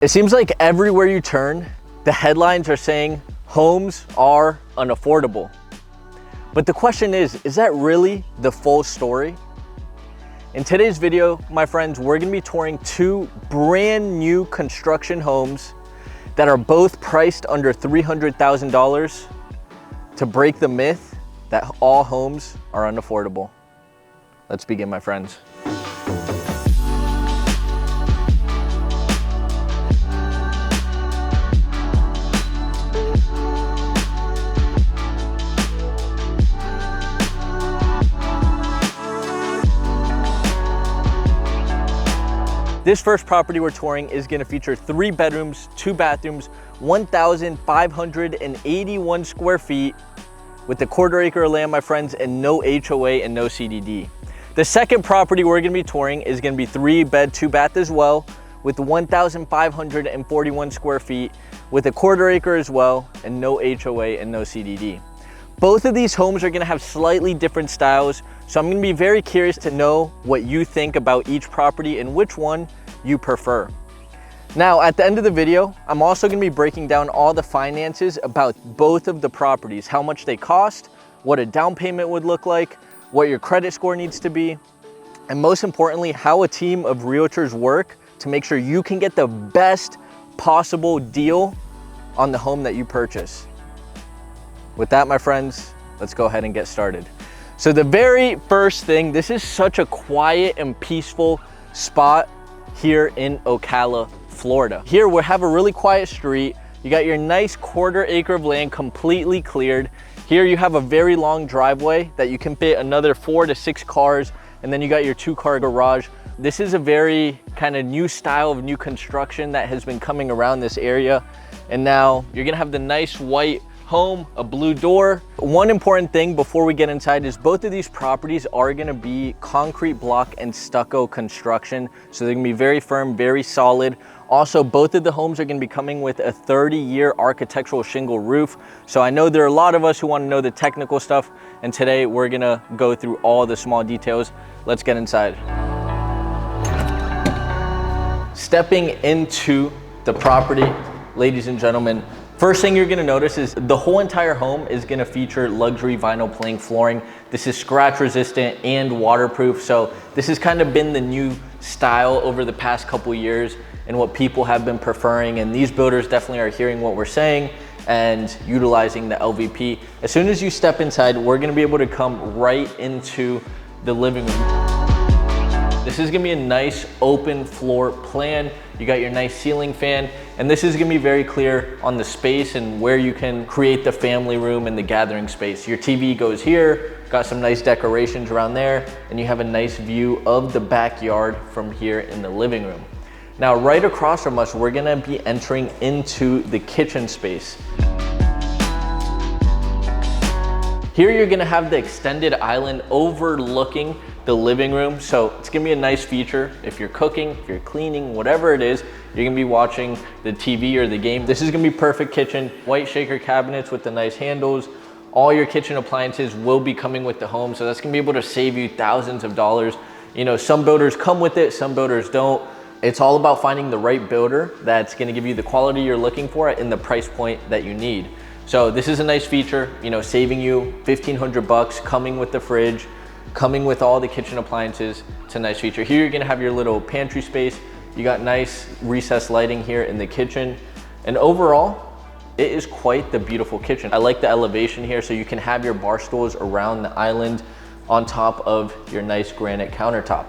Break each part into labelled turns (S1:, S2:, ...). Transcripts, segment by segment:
S1: It seems like everywhere you turn, the headlines are saying homes are unaffordable. But the question is that really the full story? In today's video, my friends, we're gonna be touring two brand new construction homes that are both priced under $300,000 to break the myth that all homes are unaffordable. Let's begin, my friends. This first property we're touring is gonna feature 3 bedrooms, 2 bathrooms, 1,581 square feet with a quarter acre of land, my friends, and no HOA and no CDD. The second property we're gonna be touring is gonna be 3 bed, 2 bath as well, with 1,541 square feet with a quarter acre as well, and no HOA and no CDD. Both of these homes are gonna have slightly different styles, so I'm gonna be very curious to know what you think about each property and which one you prefer. Now, at the end of the video, I'm also gonna be breaking down all the finances about both of the properties, how much they cost, what a down payment would look like, what your credit score needs to be, and most importantly, how a team of realtors work to make sure you can get the best possible deal on the home that you purchase. With that, my friends, let's go ahead and get started. So the very first thing, this is such a quiet and peaceful spot here in Ocala, Florida. Here we have a really quiet street. You got your nice quarter acre of land completely cleared. Here you have a very long driveway that you can fit another 4 to 6 cars, and then you got your 2-car garage. This is a very kind of new style of new construction that has been coming around this area. And now you're gonna have the nice white home, a blue door. One important thing before we get inside is both of these properties are gonna be concrete block and stucco construction. So they're gonna be very firm, very solid. Also, both of the homes are gonna be coming with a 30-year architectural shingle roof. So I know there are a lot of us who wanna know the technical stuff, and today we're gonna go through all the small details. Let's get inside. Stepping into the property, ladies and gentlemen, first thing you're gonna notice is the whole entire home is gonna feature luxury vinyl plank flooring. This is scratch resistant and waterproof. So this has kind of been the new style over the past couple years and what people have been preferring. And these builders definitely are hearing what we're saying and utilizing the LVP. As soon as you step inside, we're gonna be able to come right into the living room. This is gonna be a nice open floor plan. You got your nice ceiling fan, and this is gonna be very clear on the space and where you can create the family room and the gathering space. Your TV goes here, got some nice decorations around there, and you have a nice view of the backyard from here in the living room. Now, right across from us, we're gonna be entering into the kitchen space. Here you're gonna have the extended island overlooking the living room. So it's gonna be a nice feature. If you're cooking, if you're cleaning, whatever it is, you're gonna be watching the TV or the game. This is gonna be perfect kitchen. White shaker cabinets with the nice handles. All your kitchen appliances will be coming with the home. So that's gonna be able to save you thousands of dollars. You know, some builders come with it, some builders don't. It's all about finding the right builder that's gonna give you the quality you're looking for in the price point that you need. So this is a nice feature, you know, saving you 1,500 bucks, coming with the fridge, coming with all the kitchen appliances. It's a nice feature. Here you're gonna have your little pantry space. You got nice recessed lighting here in the kitchen. And overall, it is quite the beautiful kitchen. I like the elevation here, so you can have your bar stools around the island on top of your nice granite countertop.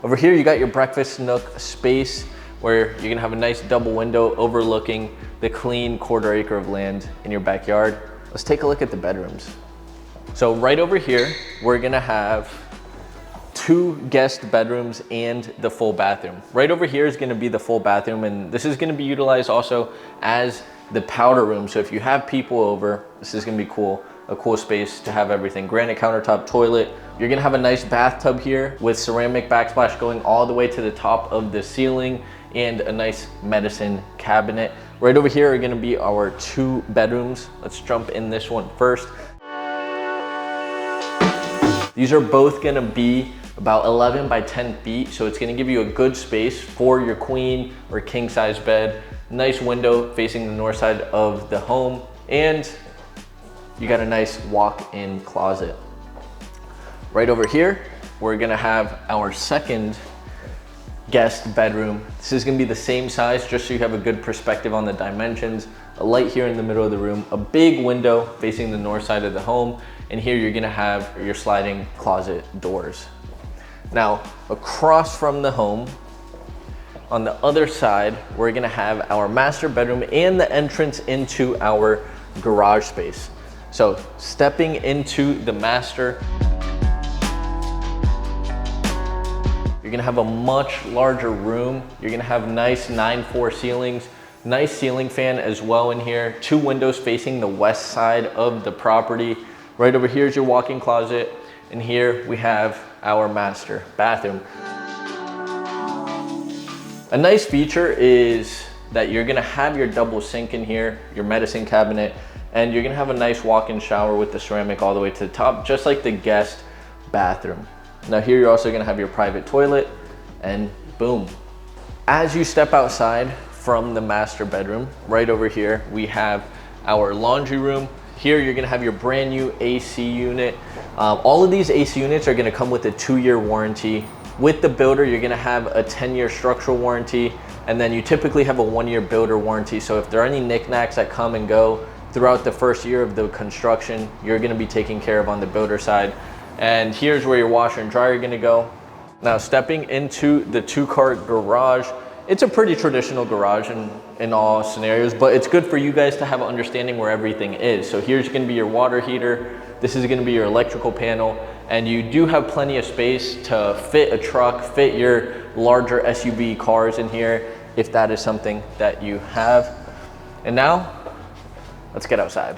S1: Over here, you got your breakfast nook space where you're gonna have a nice double window overlooking the clean quarter acre of land in your backyard. Let's take a look at the bedrooms. So right over here, we're gonna have 2 guest bedrooms and the full bathroom. Right over here is gonna be the full bathroom, and this is gonna be utilized also as the powder room. So if you have people over, this is gonna be cool, a cool space to have everything. Granite countertop, toilet. You're gonna have a nice bathtub here with ceramic backsplash going all the way to the top of the ceiling, and a nice medicine cabinet. Right over here are gonna be our 2 bedrooms. Let's jump in this one first. These are both gonna be about 11 by 10 feet. So it's gonna give you a good space for your queen or king size bed Nice window facing the north side of the home, and you got a nice walk-in closet. Right over here, we're gonna have our second guest bedroom. This is gonna be the same size, just so you have a good perspective on the dimensions. A light here in the middle of the room, a big window facing the north side of the home, and here you're gonna have your sliding closet doors. Now, across from the home, on the other side, we're gonna have our master bedroom and the entrance into our garage space. So, stepping into the master, you're gonna have a much larger room. You're gonna have nice 9/4 ceilings, nice ceiling fan as well in here. 2 windows facing the west side of the property. Right over here is your walk-in closet, and here we have our master bathroom. A nice feature is that you're gonna have your double sink in here, your medicine cabinet, and you're gonna have a nice walk-in shower with the ceramic all the way to the top, just like the guest bathroom. Now here you're also gonna have your private toilet, and boom. As you step outside from the master bedroom, right over here, we have our laundry room. Here you're gonna have your brand new AC unit. All of these AC units are gonna come with a 2-year warranty. With the builder, you're gonna have a 10-year structural warranty, and then you typically have a 1-year builder warranty. So if there are any knickknacks that come and go throughout the first year of the construction, you're gonna be taken care of on the builder side. And here's where your washer and dryer are gonna go. Now, stepping into the 2-car garage, it's a pretty traditional garage in all scenarios, but it's good for you guys to have an understanding where everything is. So here's gonna be your water heater. This is gonna be your electrical panel, and you do have plenty of space to fit a truck, fit your larger SUV cars in here, if that is something that you have. And now, let's get outside.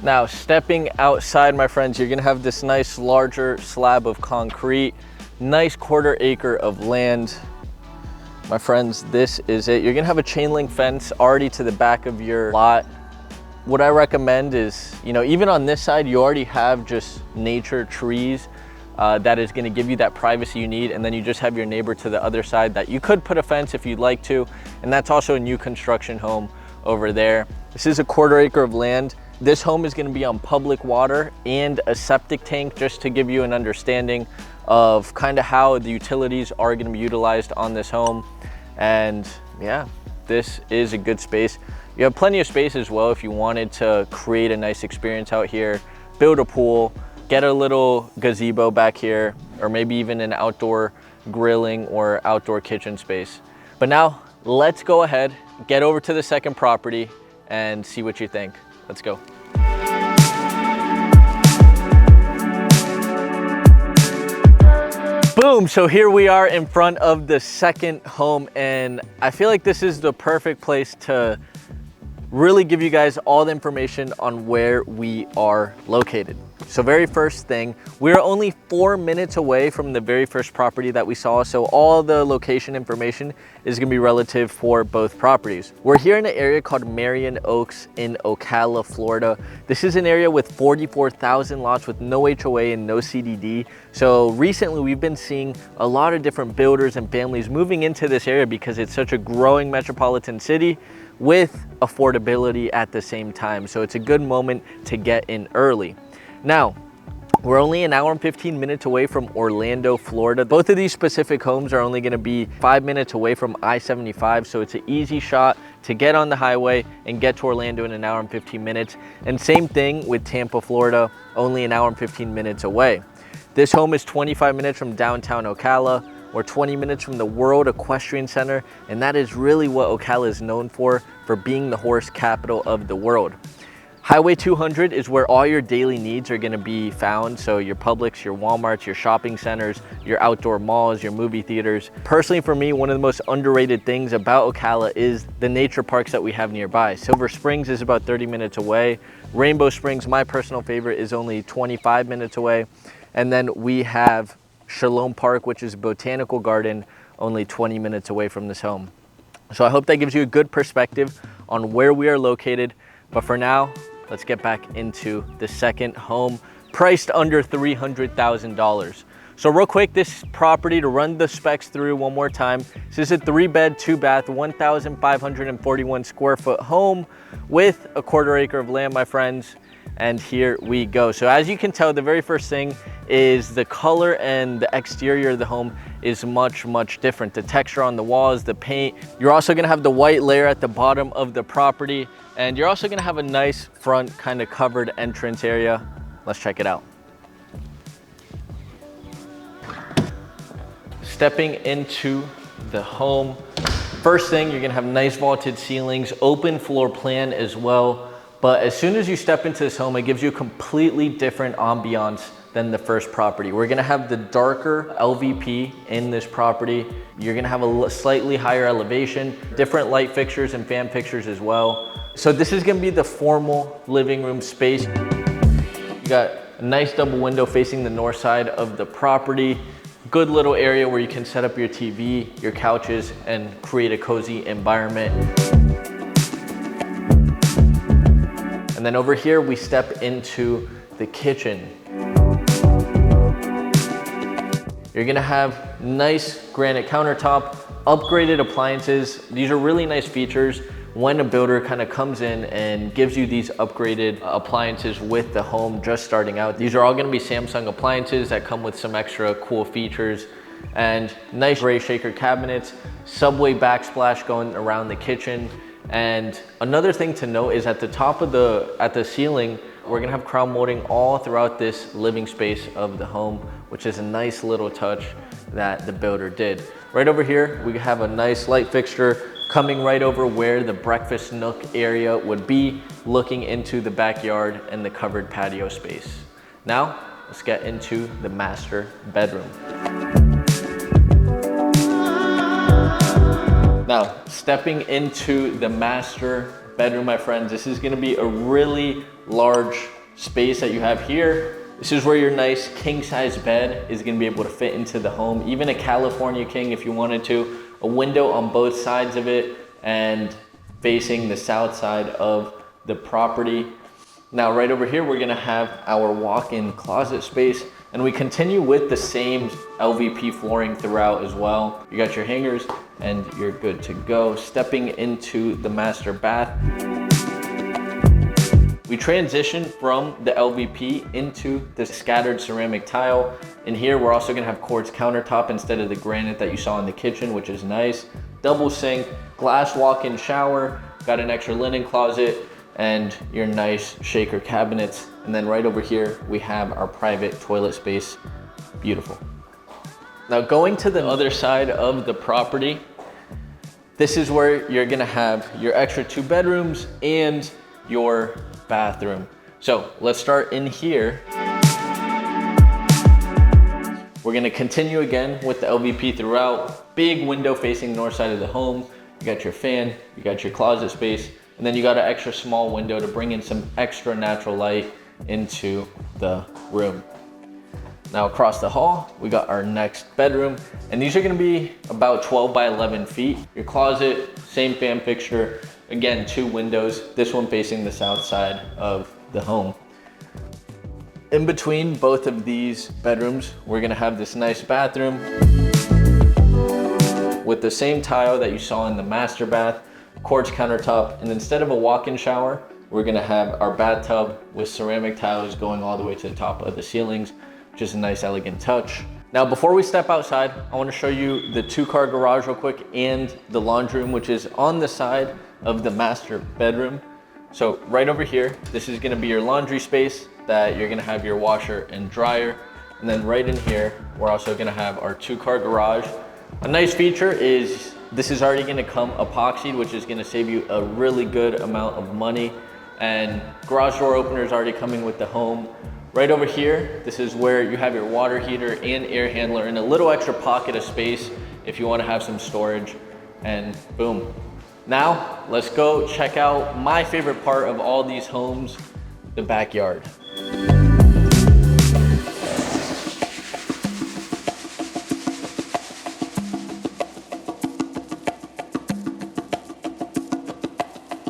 S1: Now, stepping outside, my friends, you're gonna have this nice larger slab of concrete, nice 1/4 acre of land. My friends, this is it. You're gonna have a chain link fence already to the back of your lot. What I recommend is, even on this side, you already have just nature, trees, that is gonna give you that privacy you need. And then you just have your neighbor to the other side that you could put a fence if you'd like to. And that's also a new construction home over there. This is a 1/4 acre of land. This home is gonna be on public water and a septic tank, just to give you an understanding of kind of how the utilities are gonna be utilized on this home. And yeah, this is a good space. You have plenty of space as well if you wanted to create a nice experience out here, build a pool, get a little gazebo back here, or maybe even an outdoor grilling or outdoor kitchen space. But now let's go ahead, get over to the second property and see what you think. Let's go. Boom, so here we are in front of the second home, and I feel like this is the perfect place to really give you guys all the information on where we are located. So very first thing, we're only 4 minutes away from the very first property that we saw, so all the location information is gonna be relative for both properties. We're here in an area called Marion Oaks in Ocala, Florida. This is an area with 44,000 lots with no HOA and no CDD. So recently we've been seeing a lot of different builders and families moving into this area because it's such a growing metropolitan city with affordability at the same time. So it's a good moment to get in early. Now, we're only an hour and 15 minutes away from Orlando, Florida. Both of these specific homes are only gonna be 5 minutes away from I-75, so it's an easy shot to get on the highway and get to Orlando in an hour and 15 minutes. And same thing with Tampa, Florida, only an hour and 15 minutes away. This home is 25 minutes from downtown Ocala, or 20 minutes from the World Equestrian Center, and that is really what Ocala is known for being the horse capital of the world. Highway 200 is where all your daily needs are gonna be found. So your Publix, your Walmarts, your shopping centers, your outdoor malls, your movie theaters. Personally for me, one of the most underrated things about Ocala is the nature parks that we have nearby. Silver Springs is about 30 minutes away. Rainbow Springs, my personal favorite, is only 25 minutes away. And then we have Shalom Park, which is a botanical garden, only 20 minutes away from this home. So I hope that gives you a good perspective on where we are located. But for now, let's get back into the second home, priced under $300,000. So real quick, this property, to run the specs through one more time, this is a 3-bed, 2-bath, 1,541 square foot home with a 1/4 acre of land, my friends. And here we go. So as you can tell, the very first thing is the color and the exterior of the home is much, much different. The texture on the walls, the paint. You're also gonna have the white layer at the bottom of the property. And you're also gonna have a nice front kind of covered entrance area. Let's check it out. Stepping into the home, first thing, you're gonna have nice vaulted ceilings, open floor plan as well. But as soon as you step into this home, it gives you a completely different ambiance than the first property. We're gonna have the darker LVP in this property. You're gonna have a slightly higher elevation, different light fixtures and fan fixtures as well. So this is gonna be the formal living room space. You got a nice double window facing the north side of the property. Good little area where you can set up your TV, your couches, and create a cozy environment. And then over here, we step into the kitchen. You're gonna have nice granite countertop, upgraded appliances. These are really nice features when a builder kind of comes in and gives you these upgraded appliances with the home just starting out. These are all gonna be Samsung appliances that come with some extra cool features, and nice gray shaker cabinets, subway backsplash going around the kitchen. And another thing to note is at the top of the ceiling, we're gonna have crown molding all throughout this living space of the home, which is a nice little touch that the builder did. Right over here, we have a nice light fixture coming right over where the breakfast nook area would be, looking into the backyard and the covered patio space. Now, let's get into the master bedroom. Now, stepping into the master bedroom, my friends, this is gonna be a really large space that you have here. This is where your nice king size bed is gonna be able to fit into the home, even a California king if you wanted to. A window on both sides of it and facing the south side of the property. Now, right over here, we're gonna have our walk-in closet space, and we continue with the same LVP flooring throughout as well. You got your hangers and you're good to go. Stepping into the master bath. We transition from the LVP into the scattered ceramic tile. In here, we're also gonna have quartz countertop instead of the granite that you saw in the kitchen, which is nice. Double sink, glass walk-in shower, got an extra linen closet, and your nice shaker cabinets. And then right over here, we have our private toilet space. Beautiful. Now going to the other side of the property, this is where you're gonna have your extra 2 bedrooms and your bathroom. So let's start in here. We're gonna continue again with the LVP throughout. Big window facing north side of the home. You got your fan, you got your closet space, and then you got an extra small window to bring in some extra natural light into the room. Now across the hall, we got our next bedroom, and these are gonna be about 12 by 11 feet. Your closet, same fan fixture, again, 2 windows, this one facing the south side of the home. In between both of these bedrooms, we're gonna have this nice bathroom with the same tile that you saw in the master bath, quartz countertop, and instead of a walk-in shower, we're gonna have our bathtub with ceramic tiles going all the way to the top of the ceilings, which is a nice elegant touch. Now, before we step outside, I wanna show you the 2-car garage real quick and the laundry room, which is on the side of the master bedroom. So right over here, this is gonna be your laundry space that you're gonna have your washer and dryer. And then right in here, we're also gonna have our 2-car garage. A nice feature is this is already gonna come epoxied, which is gonna save you a really good amount of money. And garage door opener is already coming with the home. Right over here, this is where you have your water heater and air handler and a little extra pocket of space if you wanna have some storage, and boom. Now, let's go check out my favorite part of all these homes, the backyard.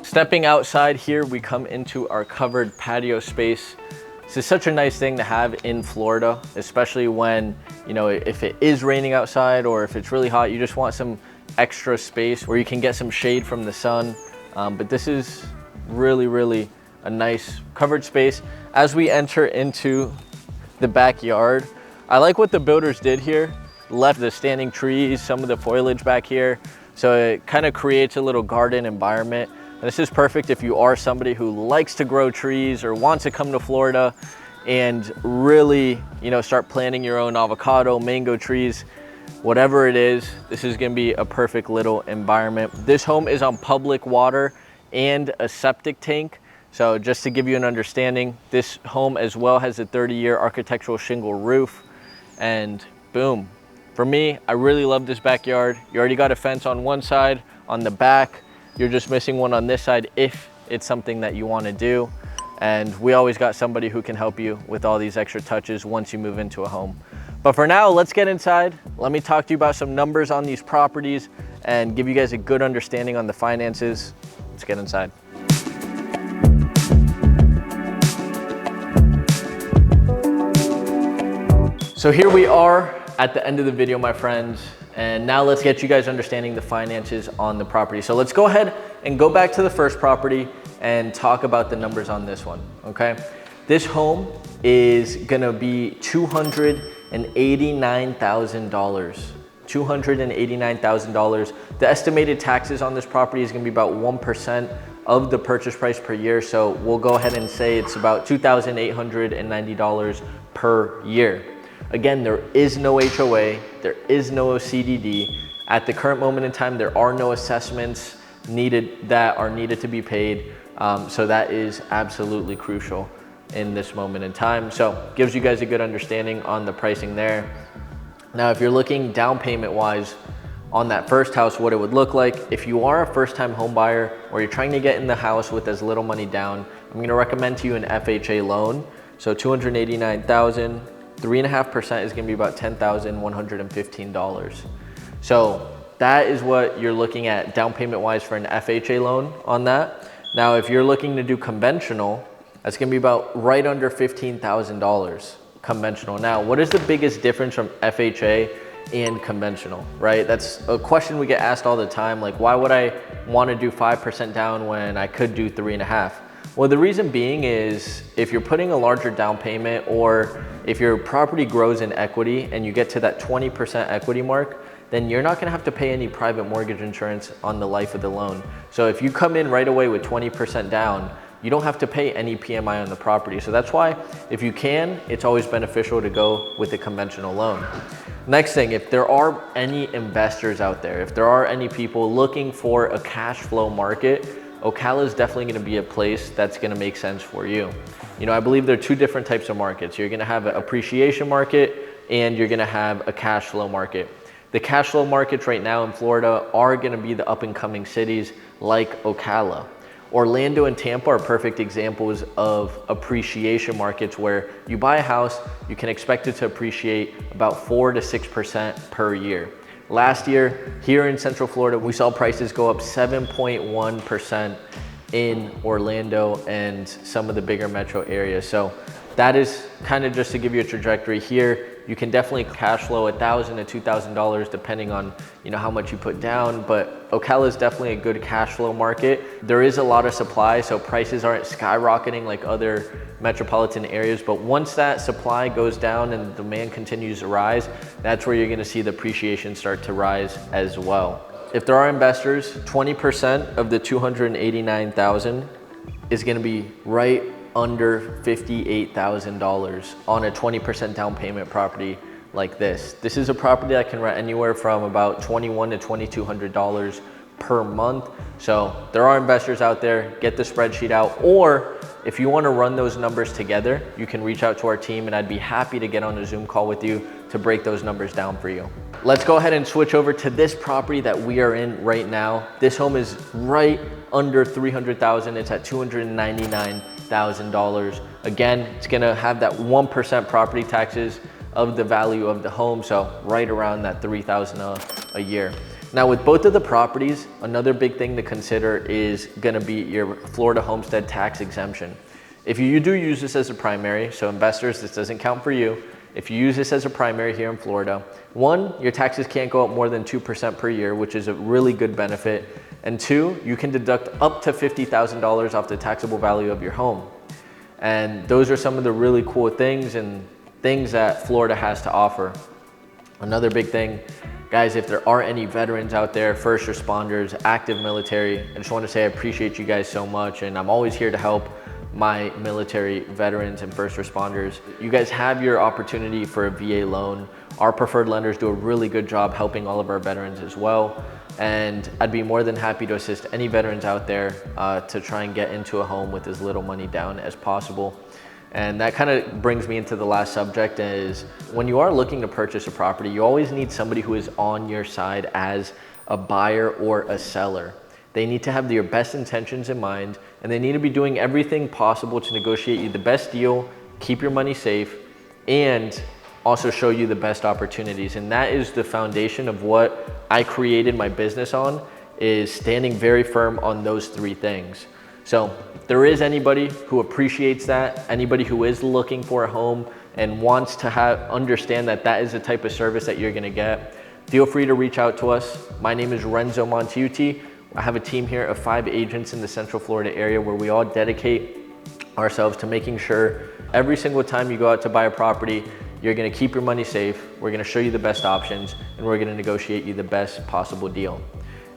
S1: Stepping outside here, we come into our covered patio space. This is such a nice thing to have in Florida, especially when you know, if it is raining outside or if it's really hot, you just want some extra space where you can get some shade from the sun. But this is really a nice covered space. As we enter into the backyard, I like what the builders did here. Left the standing trees, some of the foliage back here. So it kind of creates a little garden environment. And this is perfect if you are somebody who likes to grow trees or wants to come to Florida and really, you know, start planting your own avocado, mango trees, whatever it is. This is gonna be a perfect little environment. This home is on public water and a septic tank. So just to give you an understanding, this home as well has a 30-year architectural shingle roof, and boom. For me, I really love this backyard. You already got a fence on one side. On the back, you're just missing one on this side if it's something that you want to do. And we always got somebody who can help you with all these extra touches once you move into a home. But for now, let's get inside. Let me talk to you about some numbers on these properties and give you guys a good understanding on the finances. Let's get inside. So here we are at the end of the video, my friends, and now let's get you guys understanding the finances on the property. So let's go ahead and go back to the first property and talk about the numbers on this one, okay? This home is gonna be $289,000. $289,000. The estimated taxes on this property is gonna be about 1% of the purchase price per year. So we'll go ahead and say it's about $2,890 per year. Again, there is no HOA, there is no CDD. At the current moment in time, there are no assessments needed that are needed to be paid. So that is absolutely crucial in this moment in time. So gives you guys a good understanding on the pricing there. Now, if you're looking down payment wise on that first house, what it would look like, if you are a first time home buyer or you're trying to get in the house with as little money down, I'm gonna recommend to you an FHA loan. So $289,000. 3.5% is gonna be about $10,115. So that is what you're looking at down payment wise for an FHA loan on that. Now, if you're looking to do conventional, that's gonna be about right under $15,000 conventional. Now, what is the biggest difference from FHA and conventional, right? That's a question we get asked all the time. Like, why would I wanna do 5% down when I could do 3.5%? Well, the reason being is if you're putting a larger down payment or if your property grows in equity and you get to that 20% equity mark, then you're not gonna have to pay any private mortgage insurance on the life of the loan. So if you come in right away with 20% down, you don't have to pay any PMI on the property. So that's why if you can, it's always beneficial to go with a conventional loan. Next thing, if there are any investors out there, if there are any people looking for a cash flow market, Ocala is definitely gonna be a place that's gonna make sense for you. You know, I believe there are two different types of markets. You're gonna have an appreciation market and you're gonna have a cash flow market. The cash flow markets right now in Florida are gonna be the up and coming cities like Ocala. Orlando and Tampa are perfect examples of appreciation markets where you buy a house, you can expect it to appreciate about 4 to 6% per year. Last year, here in Central Florida, we saw prices go up 7.1% in Orlando and some of the bigger metro areas. So that is kind of just to give you a trajectory here. You can definitely cash flow $1,000 to $2,000 depending on, you know, how much you put down, but Ocala is definitely a good cash flow market. There is a lot of supply, so prices aren't skyrocketing like other metropolitan areas, but once that supply goes down and demand continues to rise, that's where you're gonna see the appreciation start to rise as well. If there are investors, 20% of the $289,000 is gonna be right under $58,000 on a 20% down payment property like this. This is a property that can rent anywhere from about $2,100 to $2,200 per month. So there are investors out there, get the spreadsheet out, or if you want to run those numbers together, you can reach out to our team and I'd be happy to get on a Zoom call with you to break those numbers down for you. Let's go ahead and switch over to this property that we are in right now. This home is right under $300,000. It's at $299,000. Again, it's gonna have that 1% property taxes of the value of the home, so right around that $3,000 a year. Now with both of the properties, another big thing to consider is gonna be your Florida homestead tax exemption. If you do use this as a primary, so investors, this doesn't count for you. if you use this as a primary here in Florida, one, your taxes can't go up more than 2% per year, which is a really good benefit. And two, you can deduct up to $50,000 off the taxable value of your home. And those are some of the really cool things and things that Florida has to offer. Another big thing, guys, if there are any veterans out there, first responders, active military, I just want to say I appreciate you guys so much, and I'm always here to help my military veterans and first responders. You guys have your opportunity for a VA loan. Our preferred lenders do a really good job helping all of our veterans as well. And I'd be more than happy to assist any veterans out there to try and get into a home with as little money down as possible. And that kind of brings me into the last subject, is when you are looking to purchase a property, you always need somebody who is on your side as a buyer or a seller. They need to have your best intentions in mind, and they need to be doing everything possible to negotiate you the best deal, keep your money safe, and also show you the best opportunities. And that is the foundation of what I created my business on, is standing very firm on those three things. So if there is anybody who appreciates that, anybody who is looking for a home and wants to understand that that is the type of service that you're gonna get, feel free to reach out to us. My name is Renzo Montaiuti. I have a team here of 5 agents in the Central Florida area where we all dedicate ourselves to making sure every single time you go out to buy a property, you're gonna keep your money safe, we're gonna show you the best options, and we're gonna negotiate you the best possible deal.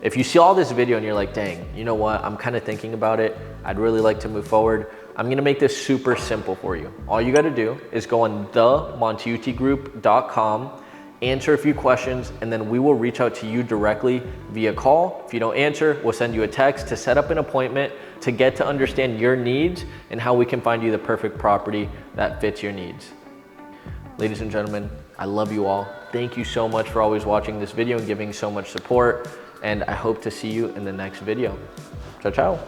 S1: If you see all this video and you're like, dang, you know what, I'm kind of thinking about it, I'd really like to move forward, I'm gonna make this super simple for you. All you gotta do is go on themontaiutigroup.com, answer a few questions, and then we will reach out to you directly via call. If you don't answer, we'll send you a text to set up an appointment to get to understand your needs and how we can find you the perfect property that fits your needs. Ladies and gentlemen, I love you all. Thank you so much for always watching this video and giving so much support, and I hope to see you in the next video. Ciao, ciao.